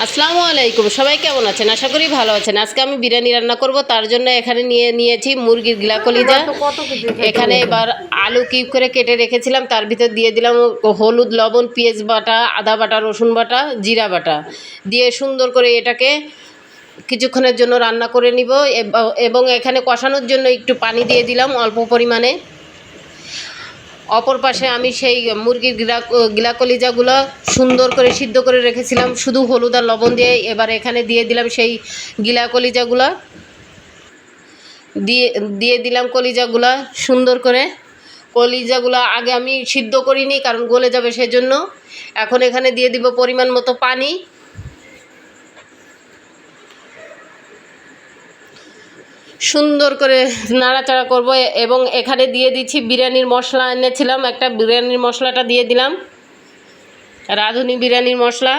আসসালামু আলাইকুম, সবাই কেমন আছেন? আশা করি ভালো আছেন। আজকে আমি বিরিয়ানি রান্না করব, তার জন্য এখানে নিয়েছি মুরগির গিলা কলিজা। এখানে এবার আলু কিউব করে কেটে রেখেছিলাম, তার ভিতর দিয়ে দিলাম হলুদ, লবণ, পেঁয়াজ বাটা, আদা বাটা, রসুন বাটা, জিরা বাটা দিয়ে সুন্দর করে এটাকে কিছুক্ষণের জন্য রান্না করে নিব। এবং এখানে কষানোর জন্য একটু পানি দিয়ে দিলাম অল্প পরিমাণে। অপর পাশে আমি সেই মুরগির গিলা কলিজাগুলো সুন্দর করে সিদ্ধ করে রেখেছিলাম শুধু হলুদ আর লবণ দিয়ে। এবার এখানে দিয়ে দিলাম সেই গিলা কলিজাগুলো, দিয়ে দিলাম কলিজাগুলো সুন্দর করে। কলিজাগুলো আগে আমি সিদ্ধ করিনি, কারণ গলে যাবে সেজন্য। এখন এখানে দিয়ে দিব পরিমাণ মতো পানি। সুন্দর করে নাড়াচাড়া করব এবং এখানে দিয়ে দিচ্ছি বিরিয়ানির মশলা এনেছিলাম, একটা বিরিয়ানির মশলাটা দিয়ে দিলাম, রাঁধুনি বিরিয়ানির মশলা।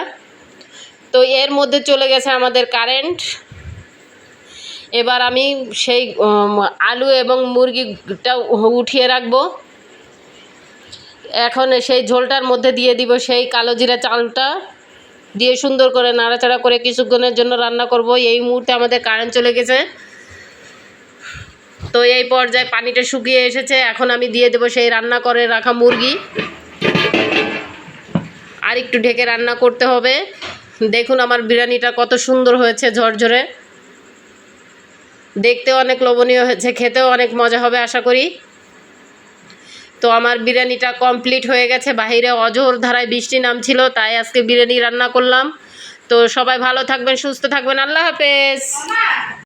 তো এর মধ্যে চলে গেছে আমাদের কারেন্ট। এবার আমি সেই আলু এবং মুরগিটা উঠিয়ে রাখবো। এখন সেই ঝোলটার মধ্যে দিয়ে দিব সেই কালো জিরা চালটা, দিয়ে সুন্দর করে নাড়াচাড়া করে কিছুক্ষণের জন্য রান্না করব। এই মুহূর্তে আমাদের কারেন্ট চলে গেছে। তো এই পর্যায়ে পানিটা শুকিয়ে এসেছে। এখন আমি দিয়ে দেবো সেই রান্না করে রাখা মুরগি। আর একটু ঢেকে রান্না করতে হবে। দেখুন আমার বিরিয়ানিটা কত সুন্দর হয়েছে, ঝরঝরে, দেখতে অনেক লোভনীয় হয়েছে, খেতেও অনেক মজা হবে আশা করি। তো আমার বিরিয়ানিটা কমপ্লিট হয়ে গেছে। বাইরে অঝোর ধারায় বৃষ্টি নামছিল, তাই আজকে বিরিয়ানি রান্না করলাম। তো সবাই ভালো থাকবেন, সুস্থ থাকবেন। আল্লাহ হাফেজ।